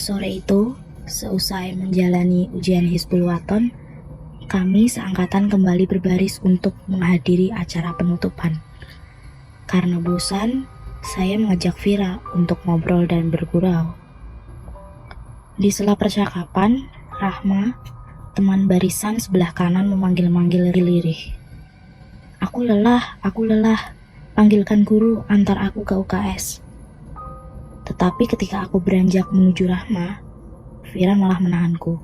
Sore itu, seusai menjalani ujian Hizbul Waton, kami seangkatan kembali berbaris untuk menghadiri acara penutupan. Karena bosan, saya mengajak Vira untuk ngobrol dan bergurau. Di sela percakapan, Rahma, teman barisan sebelah kanan memanggil-manggil lirih. Aku lelah, panggilkan guru antar aku ke UKS. Tetapi ketika aku beranjak menuju Rahma, Vira malah menahanku.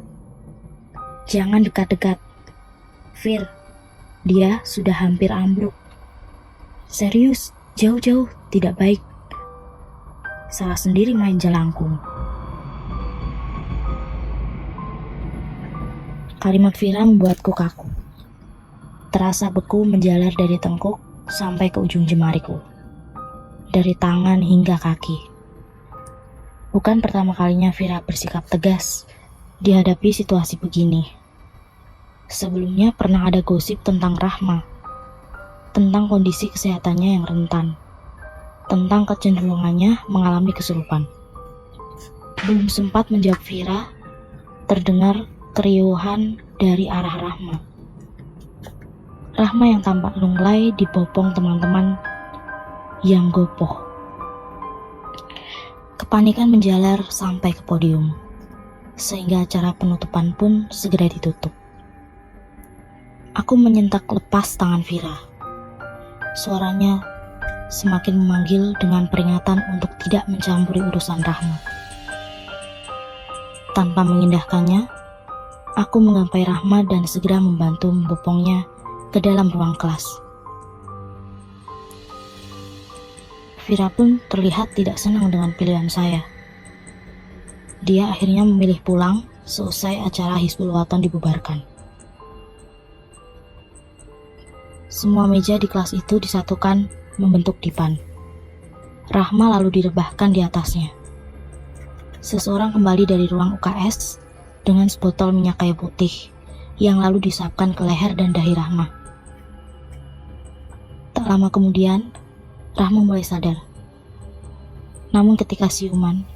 Jangan dekat-dekat. Vir, dia sudah hampir ambruk. Serius, jauh-jauh, tidak baik. Salah sendiri main jelangkung. Kalimat Vira membuatku kaku. Terasa beku menjalar dari tengkuk sampai ke ujung jemariku. Dari tangan hingga kaki. Bukan pertama kalinya Vira bersikap tegas dihadapi situasi begini. Sebelumnya pernah ada gosip tentang Rahma, tentang kondisi kesehatannya yang rentan, tentang kecenderungannya mengalami kesurupan. Belum sempat menjawab Vira, terdengar keriuhan dari arah Rahma. Rahma yang tampak lunglai dibopong teman-teman yang gopoh. Kepanikan menjalar sampai ke podium, sehingga acara penutupan pun segera ditutup. Aku menyentak lepas tangan Vira. Suaranya semakin memanggil dengan peringatan untuk tidak mencampuri urusan Rahma. Tanpa mengindahkannya, aku menggapai Rahma dan segera membantu membopongnya ke dalam ruang kelas. Vira pun terlihat tidak senang dengan pilihan saya. Dia akhirnya memilih pulang seusai acara Hizbul Waton dibubarkan. Semua meja di kelas itu disatukan membentuk dipan. Rahma lalu direbahkan di atasnya. Seseorang kembali dari ruang UKS dengan sebotol minyak kayu putih yang lalu disapkan ke leher dan dahi Rahma. Tak lama kemudian, Rahma mulai sadar. Namun ketika siuman,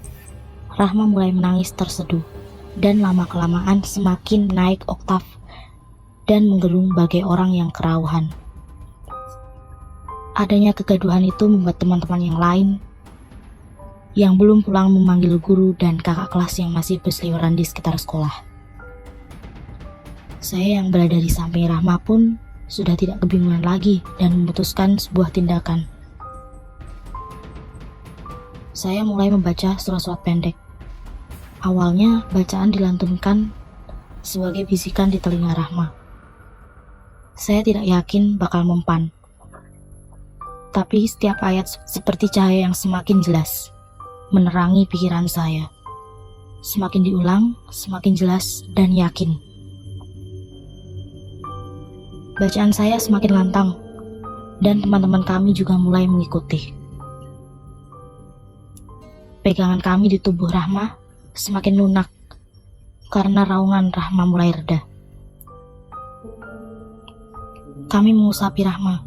Rahma mulai menangis terseduh dan lama-kelamaan semakin naik oktav dan menggerung bagai orang yang kerauhan. Adanya kegaduhan itu membuat teman-teman yang lain yang belum pulang memanggil guru dan kakak kelas yang masih berseliweran di sekitar sekolah. Saya yang berada di samping Rahma pun sudah tidak kebingungan lagi dan memutuskan sebuah tindakan. Saya mulai membaca surat-surat pendek. Awalnya bacaan dilantunkan sebagai bisikan di telinga Rahma. Saya tidak yakin bakal mempan. Tapi setiap ayat seperti cahaya yang semakin jelas, menerangi pikiran saya. Semakin diulang, semakin jelas dan yakin. Bacaan saya semakin lantang, dan teman-teman kami juga mulai mengikuti. Pegangan kami di tubuh Rahma semakin lunak karena raungan Rahma mulai reda. Kami mengusapi Rahma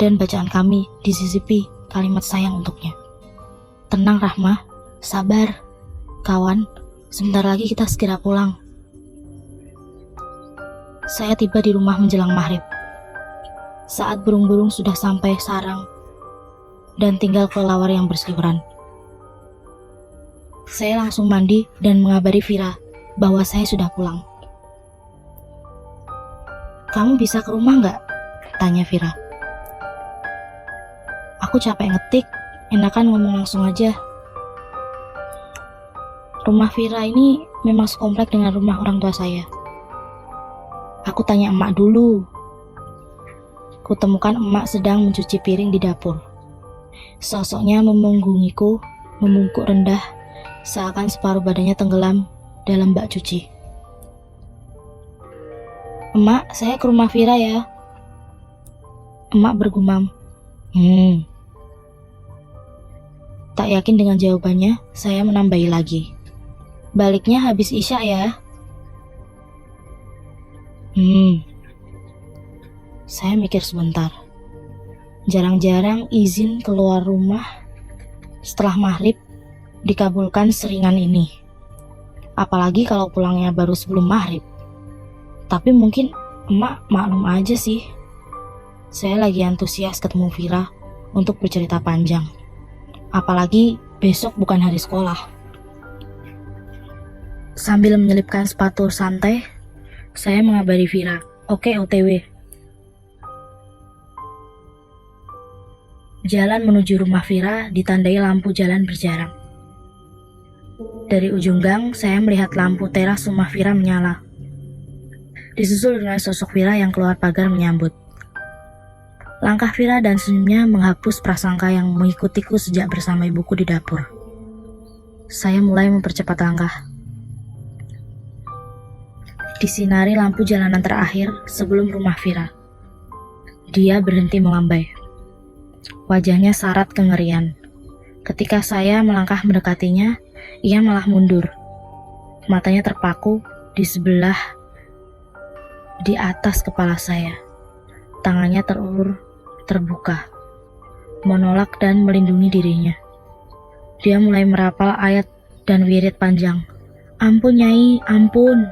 dan bacaan kami disisipi kalimat sayang untuknya. Tenang Rahma, sabar, kawan, sebentar lagi kita segera pulang. Saya tiba di rumah menjelang maghrib. Saat burung-burung sudah sampai sarang dan tinggal kelelawar yang berseliweran. Saya langsung mandi dan mengabari Vira bahwa saya sudah pulang. Kamu bisa ke rumah nggak? Tanya Vira. Aku capek ngetik, enakan ngomong langsung aja. Rumah Vira ini memang sekomplek dengan rumah orang tua saya. Aku tanya emak dulu. Kutemukan emak sedang mencuci piring di dapur. Sosoknya memunggungiku, membungkuk rendah, seakan separuh badannya tenggelam dalam bak cuci. Emak, saya ke rumah Vira ya. Emak bergumam. Tak yakin dengan jawabannya, saya menambahi lagi. Baliknya habis Isya ya. Saya mikir sebentar. Jarang-jarang izin keluar rumah setelah maghrib dikabulkan seringan ini. Apalagi kalau pulangnya baru sebelum maghrib. Tapi mungkin emak maklum aja sih. Saya lagi antusias ketemu Vira untuk bercerita panjang. Apalagi besok bukan hari sekolah. Sambil menyelipkan sepatu santai, saya mengabari Vira, "Oke, OTW." Jalan menuju rumah Vira ditandai lampu jalan berjarang. Dari ujung gang, saya melihat lampu teras rumah Vira menyala. Disusul dengan sosok Vira yang keluar pagar menyambut. Langkah Vira dan senyumnya menghapus prasangka yang mengikutiku sejak bersama ibuku di dapur. Saya mulai mempercepat langkah. Disinari lampu jalanan terakhir sebelum rumah Vira. Dia berhenti melambai. Wajahnya syarat kengerian. Ketika saya melangkah mendekatinya, ia malah mundur. Matanya terpaku di sebelah di atas kepala saya. Tangannya terulur, terbuka, menolak dan melindungi dirinya. Dia mulai merapal ayat dan wirid panjang. "Ampun Nyai, ampun."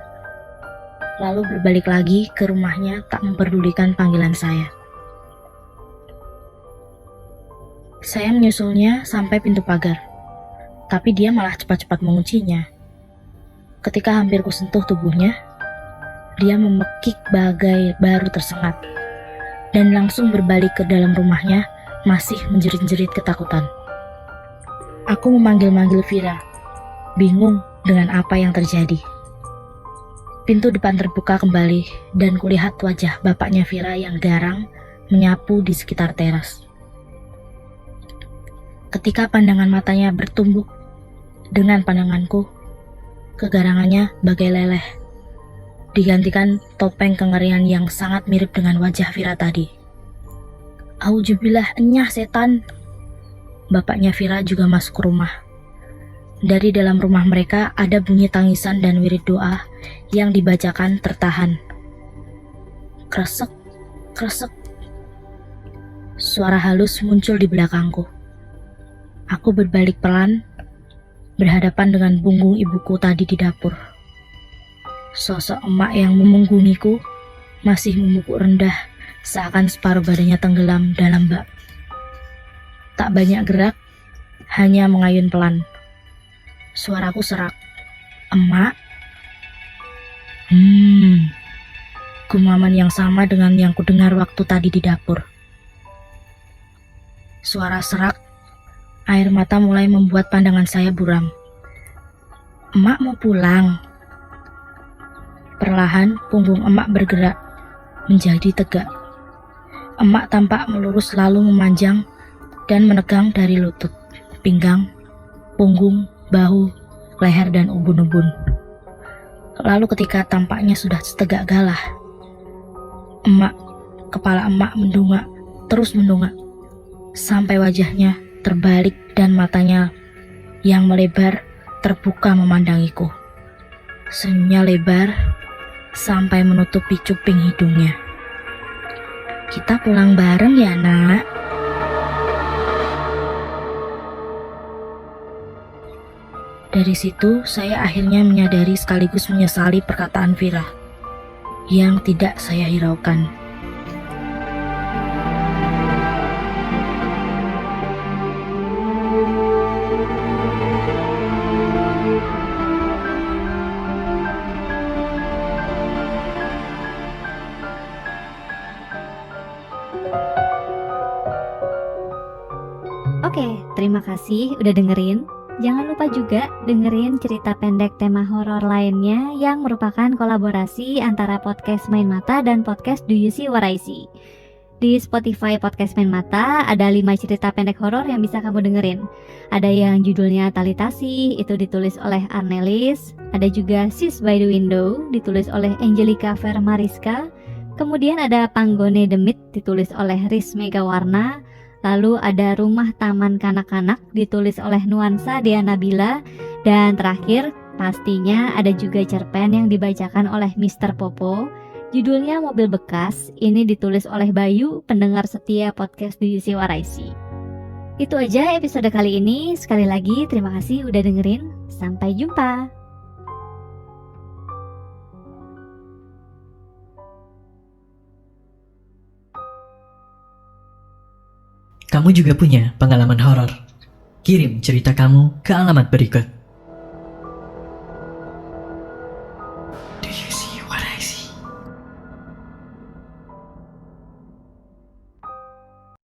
Lalu berbalik lagi ke rumahnya tak memperdulikan panggilan saya. Saya menyusulnya sampai pintu pagar, tapi dia malah cepat-cepat menguncinya. Ketika hampir kusentuh tubuhnya, dia memekik bagai baru tersengat, dan langsung berbalik ke dalam rumahnya masih menjerit-jerit ketakutan. Aku memanggil-manggil Vira, bingung dengan apa yang terjadi. Pintu depan terbuka kembali dan kulihat wajah bapaknya Vira yang garang menyapu di sekitar teras. Ketika pandangan matanya bertumbuk dengan pandanganku, kegarangannya bagai leleh, digantikan topeng kengerian yang sangat mirip dengan wajah Vira tadi. "Auzubillah, enyah setan." Bapaknya Vira juga masuk ke rumah. Dari dalam rumah mereka ada bunyi tangisan dan wirid doa yang dibacakan tertahan. Kresek, kresek. Suara halus muncul di belakangku. Aku berbalik pelan, berhadapan dengan punggung ibuku tadi di dapur. Sosok emak yang memunggungiku masih memukul rendah, seakan separuh badannya tenggelam dalam bak. Tak banyak gerak, hanya mengayun pelan. Suaraku serak, "Emak?" Gumaman yang sama dengan yang kudengar waktu tadi di dapur. Suara serak, air mata mulai membuat pandangan saya buram. "Emak mau pulang?" Perlahan punggung emak bergerak menjadi tegak. Emak tampak melurus lalu memanjang dan menegang dari lutut, pinggang, punggung, bahu, leher dan ubun-ubun. Lalu ketika tampaknya sudah setegak galah, kepala emak mendongak, terus mendongak, sampai wajahnya terbalik dan matanya yang melebar terbuka memandangiku. Senyumnya lebar sampai menutupi cuping hidungnya. "Kita pulang bareng ya, Nak?" Dari situ saya akhirnya menyadari sekaligus menyesali perkataan Vira yang tidak saya hiraukan. Oke, terima kasih udah dengerin. Jangan lupa juga dengerin cerita pendek tema horor lainnya yang merupakan kolaborasi antara podcast Main Mata dan podcast Do You See What I See. Di Spotify podcast Main Mata ada 5 cerita pendek horor yang bisa kamu dengerin. Ada yang judulnya Talitasi, itu ditulis oleh Arnelis. Ada juga Sis by the Window, ditulis oleh Angelica Vermariska. Kemudian ada Panggone Demit, ditulis oleh Riz Megawarna. Lalu ada Rumah Taman Kanak-Kanak, ditulis oleh Nuansa Dea Nabila. Dan terakhir, pastinya ada juga cerpen yang dibacakan oleh Mr. Popo. Judulnya Mobil Bekas, ini ditulis oleh Bayu, pendengar setia podcast Do You See What I See. Itu aja episode kali ini. Sekali lagi terima kasih udah dengerin. Sampai jumpa. Kamu juga punya pengalaman horor? Kirim cerita kamu ke alamat berikut.